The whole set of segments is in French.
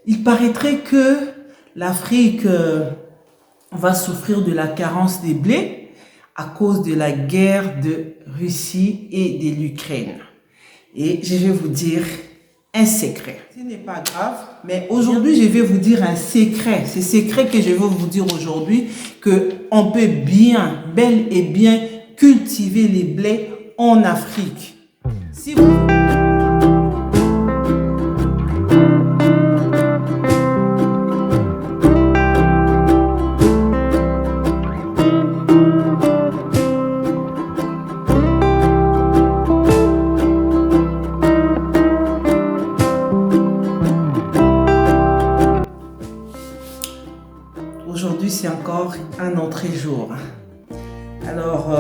Il paraîtrait que l'Afrique va souffrir de la carence des blés à cause de la guerre de Russie et de l'Ukraine. Et je vais vous dire un secret. Ce n'est pas grave, mais aujourd'hui, je vais vous dire un secret. C'est secret que je vais vous dire aujourd'hui, qu'on peut bien, bel et bien cultiver les blés en Afrique. Si vous... Aujourd'hui, c'est encore un autre jour. Alors,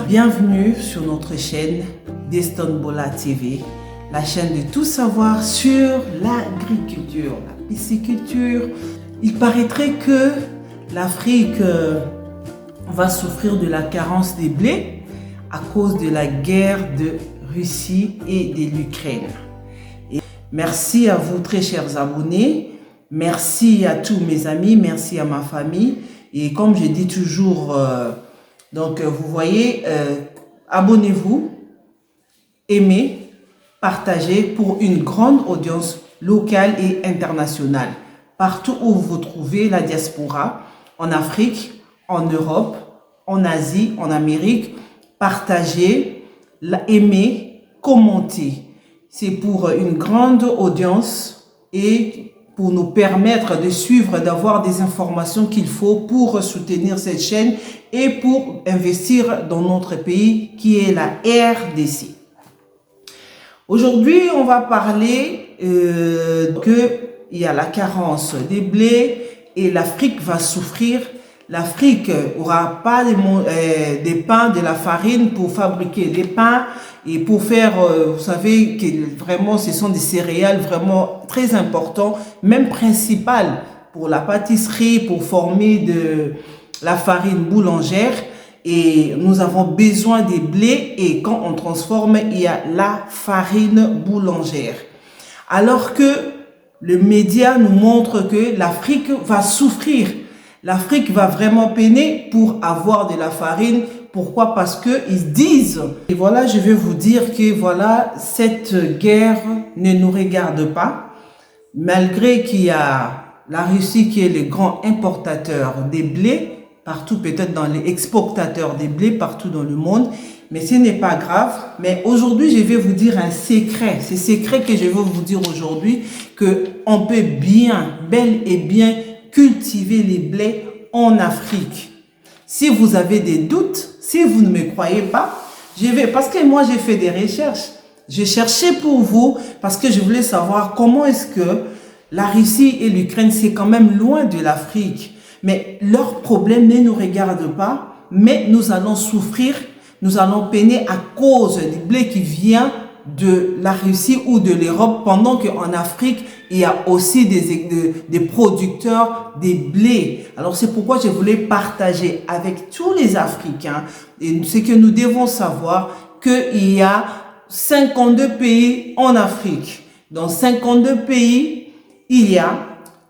bienvenue sur notre chaîne Deston Bola TV, la chaîne de tout savoir sur l'agriculture, la pisciculture. Il paraîtrait que l'Afrique va souffrir de la carence des blés à cause de la guerre de Russie et de l'Ukraine. Merci à vous, très chers abonnés. Merci à tous mes amis, merci à ma famille. Et comme je dis toujours, vous voyez, abonnez-vous, aimez, partagez pour une grande audience locale et internationale. Partout où vous trouvez la diaspora, en Afrique, en Europe, en Asie, en Amérique, partagez, aimez, commentez. C'est pour une grande audience et pour nous permettre de suivre, d'avoir des informations qu'il faut pour soutenir cette chaîne et pour investir dans notre pays qui est la RDC. Aujourd'hui, on va parler qu'il y a la carence des blés et l'Afrique va souffrir. L'Afrique n'aura pas des pains, de la farine pour fabriquer des pains et pour faire, vous savez, que vraiment ce sont des céréales vraiment très importants, même principales pour la pâtisserie, pour former de la farine boulangère. Et nous avons besoin des blés et quand on transforme, il y a la farine boulangère. Alors que le média nous montre que l'Afrique va souffrir. L'Afrique va vraiment peiner pour avoir de la farine. Pourquoi? Parce qu'ils disent, et voilà, je vais vous dire que voilà, cette guerre ne nous regarde pas. Malgré qu'il y a la Russie qui est le grand importateur des blés, partout peut-être dans les exportateurs des blés, partout dans le monde. Mais ce n'est pas grave. Mais aujourd'hui, je vais vous dire un secret. C'est secret que je vais vous dire aujourd'hui, qu'on peut bien, bel et bien cultiver les blés en Afrique. Si vous avez des doutes, si vous ne me croyez pas, parce que moi j'ai fait des recherches. J'ai cherché pour vous parce que je voulais savoir comment est-ce que la Russie et l'Ukraine, c'est quand même loin de l'Afrique. Mais leurs problèmes ne nous regardent pas, mais nous allons souffrir, nous allons peiner à cause du blé qui vient de la Russie ou de l'Europe, pendant qu'en Afrique, il y a aussi des producteurs des blés. Alors c'est pourquoi je voulais partager avec tous les Africains, et ce que nous devons savoir, qu'il y a 52 pays en Afrique. Dans 52 pays, il y a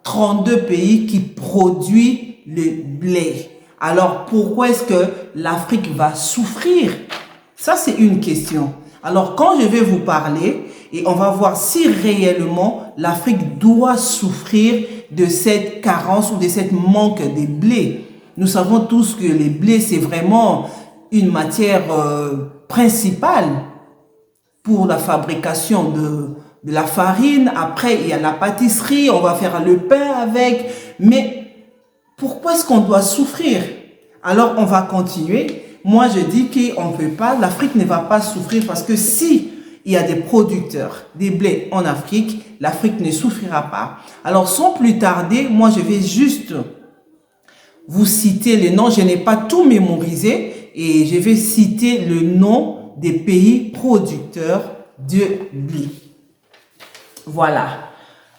32 pays qui produisent le blé. Alors pourquoi est-ce que l'Afrique va souffrir? Ça c'est une question. Alors quand je vais vous parler, et on va voir si réellement l'Afrique doit souffrir de cette carence ou de cette manque de blé. Nous savons tous que les blés, c'est vraiment une matière principale pour la fabrication de la farine. Après, il y a la pâtisserie, on va faire le pain avec. Mais pourquoi est-ce qu'on doit souffrir? Alors, on va continuer. Moi, je dis qu'on ne peut pas, l'Afrique ne va pas souffrir parce que si il y a des producteurs des blés en Afrique, l'Afrique ne souffrira pas. Alors, sans plus tarder, moi, je vais juste vous citer les noms. Je n'ai pas tout mémorisé et je vais citer le nom des pays producteurs de blé. Voilà.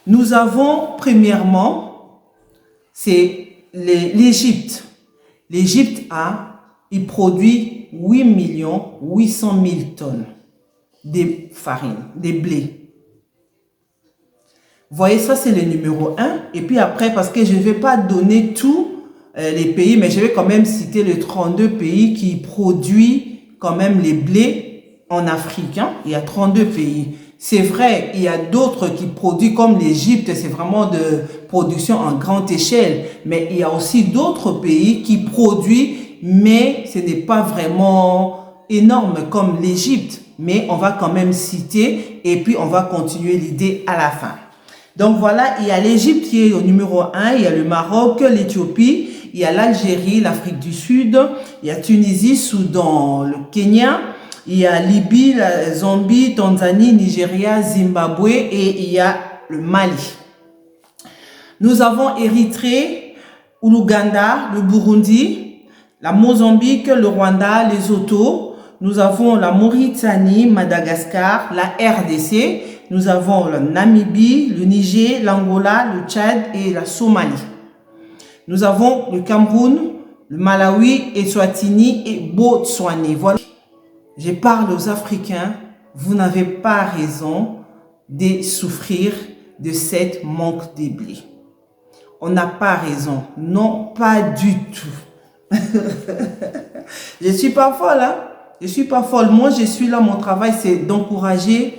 Nous avons, premièrement, c'est l'Égypte. L'Égypte il produit 8 800 000 tonnes de farine, de blé. Vous voyez, ça c'est le numéro un. Et puis après, parce que je ne vais pas donner tous les pays, mais je vais quand même citer les 32 pays qui produisent quand même les blés en Afrique. Hein. Il y a 32 pays. C'est vrai, il y a d'autres qui produisent comme l'Égypte, c'est vraiment de production en grande échelle. Mais il y a aussi d'autres pays qui produisent, mais ce n'est pas vraiment énorme comme l'Égypte. Mais on va quand même citer et puis on va continuer l'idée à la fin. Donc voilà, il y a l'Égypte qui est au numéro 1, il y a le Maroc, l'Éthiopie, il y a l'Algérie, l'Afrique du Sud, il y a Tunisie, Soudan, le Kenya, il y a Libye, la Zambie, Tanzanie, Nigeria, Zimbabwe et il y a le Mali. Nous avons Érythrée, l'Ouganda, le Burundi, la Mozambique, le Rwanda, Lesotho. Nous avons la Mauritanie, Madagascar, la RDC. Nous avons la Namibie, le Niger, l'Angola, le Tchad et la Somalie. Nous avons le Cameroun, le Malawi, Eswatini et Botswana. Voilà. Je parle aux Africains, vous n'avez pas raison de souffrir de cette manque de blé. On n'a pas raison. Non, pas du tout. Je ne suis pas folle, hein? Je ne suis pas folle. Moi, je suis là, mon travail, c'est d'encourager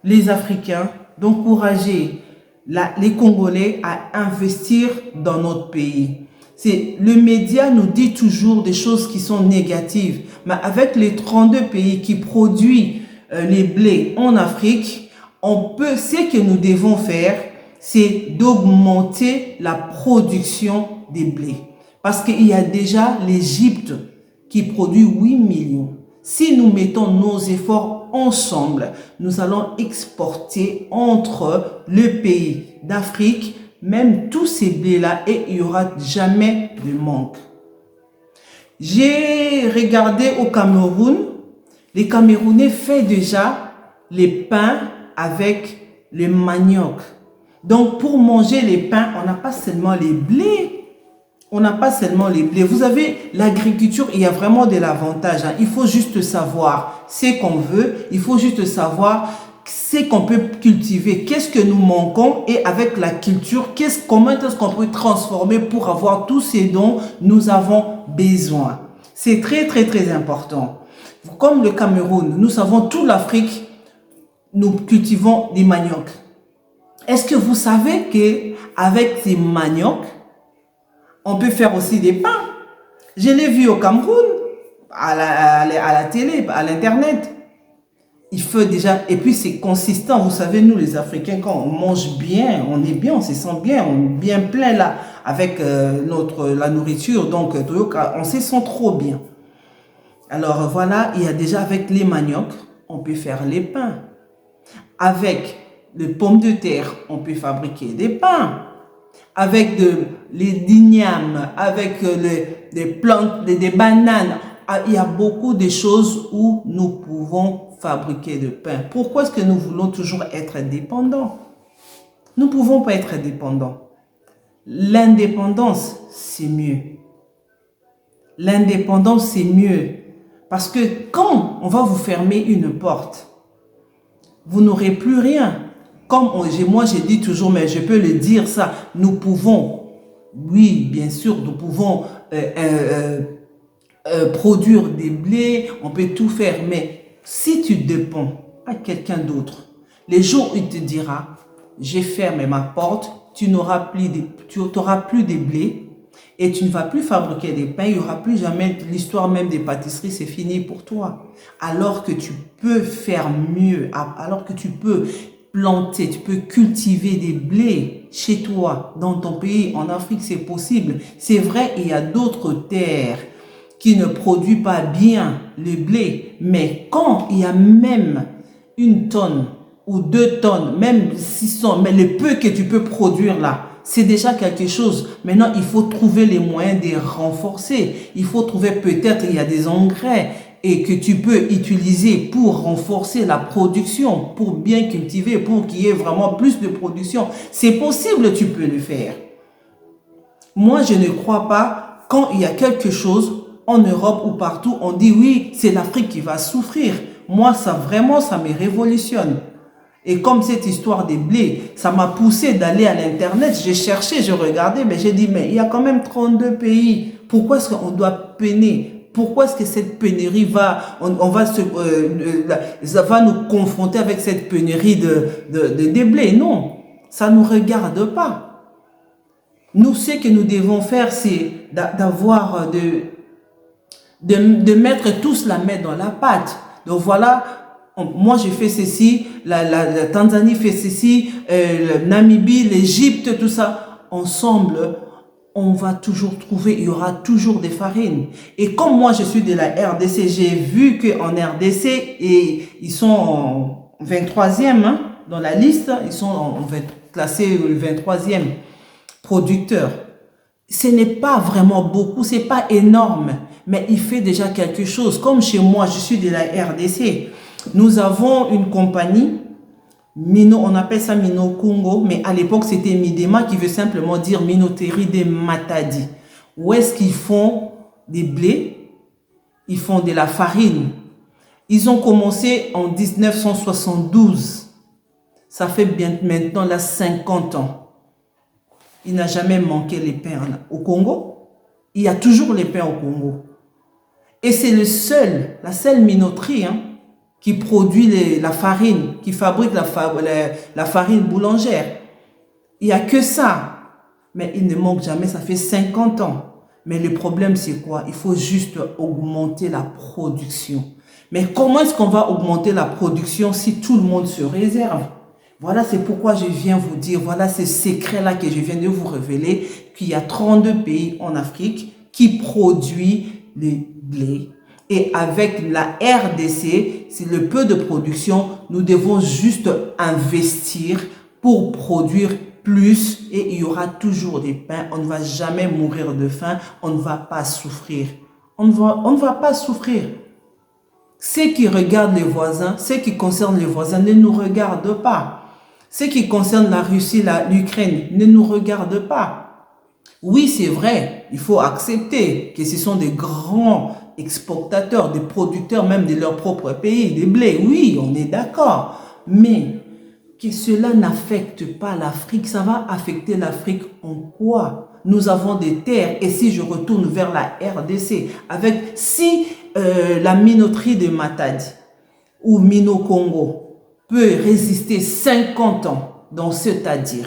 les Africains, d'encourager les Congolais à investir dans notre pays. Le média nous dit toujours des choses qui sont négatives. Mais avec les 32 pays qui produisent les blés en Afrique, ce que nous devons faire, c'est d'augmenter la production des blés. Parce qu'il y a déjà l'Égypte qui produit 8 millions. Si nous mettons nos efforts ensemble, nous allons exporter entre le pays d'Afrique, même tous ces blés-là, et il n'y aura jamais de manque. J'ai regardé au Cameroun, les Camerounais font déjà les pains avec le manioc. Donc, pour manger les pains, on n'a pas seulement les blés. On n'a pas seulement les blés. Vous avez l'agriculture, il y a vraiment de l'avantage. Hein. Il faut juste savoir ce qu'on veut. Il faut juste savoir ce qu'on peut cultiver. Qu'est-ce que nous manquons et avec la culture, comment est-ce qu'on peut transformer pour avoir tout ce dont nous avons besoin. C'est très, très, très important. Comme le Cameroun, nous savons toute l'Afrique, nous cultivons des maniocs. Est-ce que vous savez qu'avec ces maniocs, on peut faire aussi des pains? Je l'ai vu au Cameroun, à la télé, à l'internet. Il faut déjà, et puis c'est consistant. Vous savez, nous les Africains, quand on mange bien, on est bien, on se sent bien, on est bien plein là, avec la nourriture. Donc, on se sent trop bien. Alors voilà, il y a déjà avec les maniocs, on peut faire les pains. Avec les pommes de terre, on peut fabriquer des pains. Avec les dignames, avec des plantes, des bananes. Il y a beaucoup de choses où nous pouvons fabriquer de pain. Pourquoi est-ce que nous voulons toujours être dépendants? Nous ne pouvons pas être dépendants. L'indépendance, c'est mieux. L'indépendance, c'est mieux. Parce que quand on va vous fermer une porte, vous n'aurez plus rien. Comme moi, j'ai dit toujours, mais je peux le dire ça, nous pouvons, oui, bien sûr, nous pouvons produire des blés, on peut tout faire, mais si tu dépends à quelqu'un d'autre, les jours où il te dira, j'ai fermé ma porte, tu n'auras plus de blés et tu ne vas plus fabriquer des pains, il n'y aura plus jamais l'histoire même des pâtisseries, c'est fini pour toi. Alors que tu peux faire mieux, alors que tu peux planter, tu peux cultiver des blés chez toi, dans ton pays, en Afrique, c'est possible. C'est vrai, il y a d'autres terres qui ne produisent pas bien le blé, mais quand il y a même 1 tonne ou 2 tonnes, même 600, mais le peu que tu peux produire là, c'est déjà quelque chose. Maintenant, il faut trouver les moyens de renforcer. Il faut trouver peut-être, il y a des engrais et que tu peux utiliser pour renforcer la production, pour bien cultiver, pour qu'il y ait vraiment plus de production. C'est possible, tu peux le faire. Moi, je ne crois pas quand il y a quelque chose en Europe ou partout, on dit oui, c'est l'Afrique qui va souffrir. Moi, ça vraiment, ça me révolutionne. Et comme cette histoire des blés, ça m'a poussé d'aller à l'internet, j'ai cherché, je regardais, mais j'ai dit, mais il y a quand même 32 pays. Pourquoi est-ce qu'on doit peiner? Pourquoi est-ce que cette pénurie ça va nous confronter avec cette pénurie des blés? Non, ça ne nous regarde pas. Nous, ce que nous devons faire, c'est de mettre tous la main dans la pâte. Donc voilà, moi j'ai fait ceci, la Tanzanie fait ceci, le Namibie, l'Égypte, tout ça. Ensemble, on va toujours trouver, il y aura toujours des farines. Et comme moi je suis de la RDC, j'ai vu qu'en RDC, et ils sont en 23e hein, dans la liste, ils sont classés le 23e producteur. Ce n'est pas vraiment beaucoup, c'est pas énorme, mais il fait déjà quelque chose. Comme chez moi, je suis de la RDC. Nous avons une compagnie, Mino, on appelle ça Mino Congo, mais à l'époque c'était Midema qui veut simplement dire Minoterie des Matadi. Où est-ce qu'ils font des blés? Ils font de la farine. Ils ont commencé en 1972. Ça fait bien maintenant là 50 ans. Il n'a jamais manqué les pains au Congo. Il y a toujours les pains au Congo. Et c'est la seule minoterie hein, qui produit la farine, qui fabrique la farine boulangère. Il n'y a que ça. Mais il ne manque jamais, ça fait 50 ans. Mais le problème, c'est quoi? Il faut juste augmenter la production. Mais comment est-ce qu'on va augmenter la production si tout le monde se réserve? Voilà, c'est pourquoi je viens vous dire, voilà ce secret-là que je viens de vous révéler, qu'il y a 32 pays en Afrique qui produisent les blés. Et avec la RDC, c'est le peu de production, nous devons juste investir pour produire plus et il y aura toujours des pains. On ne va jamais mourir de faim, on ne va pas souffrir. On ne va pas souffrir. Ce qui regarde les voisins, ce qui concerne les voisins ne nous regarde pas. Ce qui concerne la Russie, l'Ukraine, ne nous regarde pas. Oui, c'est vrai, il faut accepter que ce sont des grands exportateurs, des producteurs même de leur propre pays, des blés. Oui, on est d'accord. Mais que cela n'affecte pas l'Afrique, ça va affecter l'Afrique en quoi? Nous avons des terres. Et si je retourne vers la RDC, si la minoterie de Matadi ou Mino Congo peut résister 50 ans, donc c'est-à-dire,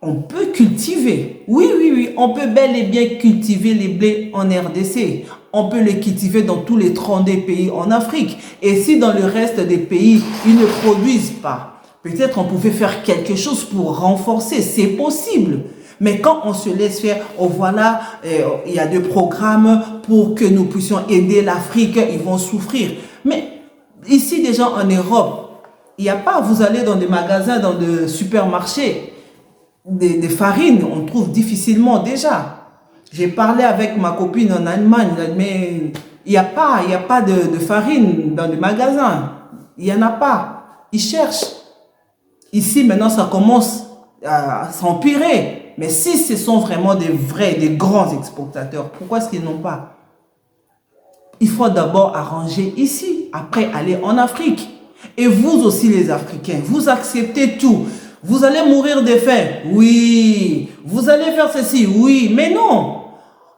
on peut cultiver, oui, on peut bel et bien cultiver les blés en RDC, on peut les cultiver dans tous les 32 pays en Afrique, et si dans le reste des pays, ils ne produisent pas, peut-être on pouvait faire quelque chose pour renforcer, c'est possible. Mais quand on se laisse faire, voilà, il y a des programmes pour que nous puissions aider l'Afrique, ils vont souffrir. Mais ici, déjà en Europe, il n'y a pas, vous allez dans des magasins, dans des supermarchés, des farines, on trouve difficilement déjà. J'ai parlé avec ma copine en Allemagne, mais il n'y a pas de farine dans les magasins. Il n'y en a pas. Ils cherchent. Ici, maintenant, ça commence à s'empirer. Mais si ce sont vraiment des grands exportateurs, pourquoi est-ce qu'ils n'ont pas? Il faut d'abord arranger ici, après aller en Afrique. Et vous aussi les Africains, vous acceptez tout. Vous allez mourir de faim, oui. Vous allez faire ceci, oui. Mais non,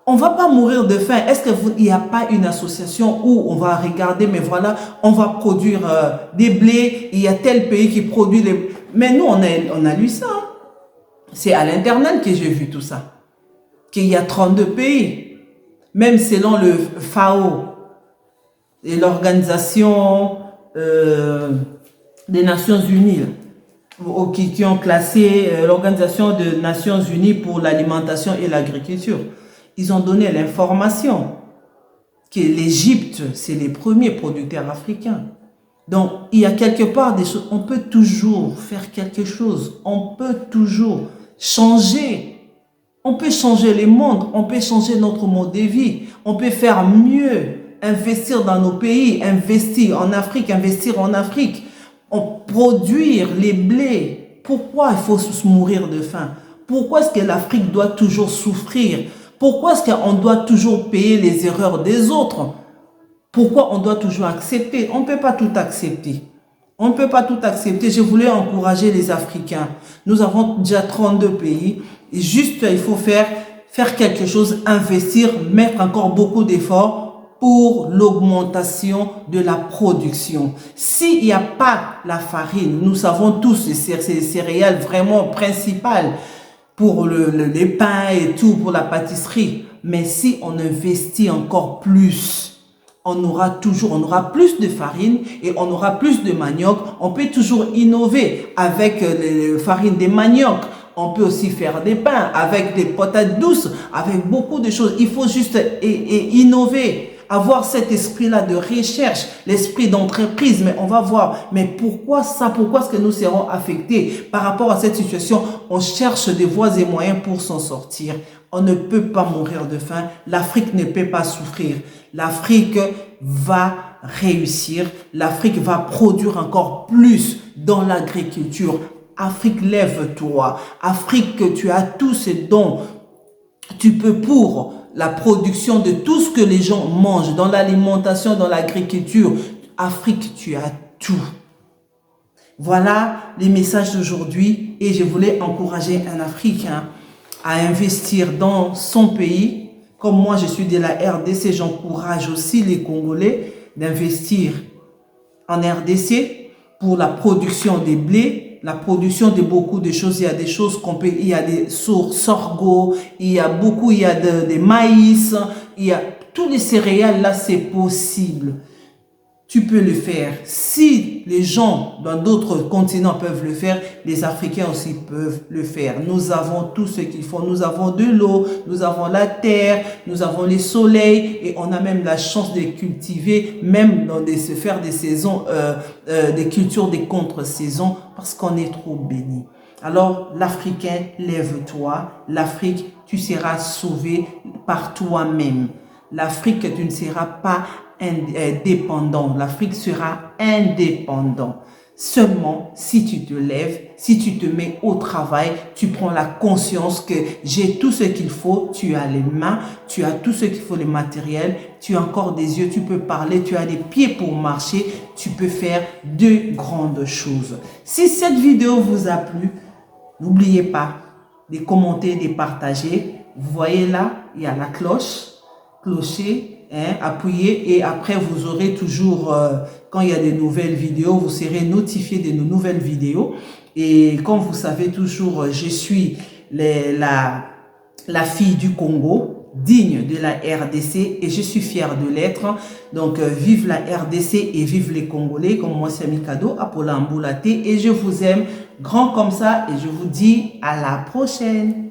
on ne va pas mourir de faim. Est-ce qu'il n'y a pas une association où on va regarder, mais voilà, on va produire des blés, il y a tel pays qui produit les... Mais nous, on a lu ça. Hein. C'est à l'internet que j'ai vu tout ça. Qu'il y a 32 pays. Même selon le FAO, et l'organisation des Nations Unies, qui ont classé l'Organisation des Nations Unies pour l'alimentation et l'agriculture. Ils ont donné l'information que l'Égypte, c'est les premiers producteurs africains. Donc, il y a quelque part des choses, on peut toujours faire quelque chose, on peut toujours changer. On peut changer les mondes, on peut changer notre mode de vie, on peut faire mieux, investir dans nos pays, investir en Afrique, produire les blés. Pourquoi il faut mourir de faim? Pourquoi est-ce que l'Afrique doit toujours souffrir? Pourquoi est-ce qu'on doit toujours payer les erreurs des autres? Pourquoi on doit toujours accepter? On ne peut pas tout accepter. On ne peut pas tout accepter. Je voulais encourager les Africains. Nous avons déjà 32 pays. Et juste, il faut faire quelque chose, investir, mettre encore beaucoup d'efforts pour l'augmentation de la production. S'il n'y a pas la farine, nous savons tous, c'est les céréales vraiment principales pour les pains et tout, pour la pâtisserie. Mais si on investit encore plus, on aura plus de farine et on aura plus de manioc. On peut toujours innover avec les farines de manioc. On peut aussi faire des pains avec des patates douces, avec beaucoup de choses. Il faut juste innover. Avoir cet esprit-là de recherche, l'esprit d'entreprise, mais on va voir, mais pourquoi ça, pourquoi est-ce que nous serons affectés par rapport à cette situation? On cherche des voies et moyens pour s'en sortir. On ne peut pas mourir de faim, l'Afrique ne peut pas souffrir. L'Afrique va réussir, l'Afrique va produire encore plus dans l'agriculture. Afrique, lève-toi. Afrique, tu as tout ce dont tu peux pour la production de tout ce que les gens mangent, dans l'alimentation, dans l'agriculture. Afrique, tu as tout. Voilà les messages d'aujourd'hui et je voulais encourager un Africain à investir dans son pays. Comme moi, je suis de la RDC, j'encourage aussi les Congolais d'investir en RDC pour la production des blés, la production de beaucoup de choses. Il y a des choses qu'on peut, il y a des sorgho, il y a des maïs, il y a tous les céréales là, c'est possible. Tu peux le faire. Si les gens dans d'autres continents peuvent le faire, les Africains aussi peuvent le faire. Nous avons tout ce qu'il faut. Nous avons de l'eau, nous avons la terre, nous avons le soleil et on a même la chance de cultiver, même se faire des saisons, des cultures des contre-saisons parce qu'on est trop béni. Alors, l'Africain, lève-toi. L'Afrique, tu seras sauvé par toi-même. L'Afrique, tu ne seras pas dépendant. L'Afrique sera indépendant. Seulement si tu te lèves, si tu te mets au travail, tu prends la conscience que j'ai tout ce qu'il faut, tu as les mains, tu as tout ce qu'il faut, le matériel, tu as encore des yeux, tu peux parler, tu as des pieds pour marcher, tu peux faire de grandes choses. Si cette vidéo vous a plu, n'oubliez pas de commenter, de partager. Vous voyez là, il y a la clocher, appuyez et après vous aurez toujours, quand il y a des nouvelles vidéos, vous serez notifié de nos nouvelles vidéos. Et comme vous savez toujours, je suis la fille du Congo, digne de la RDC et je suis fière de l'être. Donc, vive la RDC et vive les Congolais. Comme moi, c'est Mikado, Apola Mboulaté et je vous aime grand comme ça et je vous dis à la prochaine.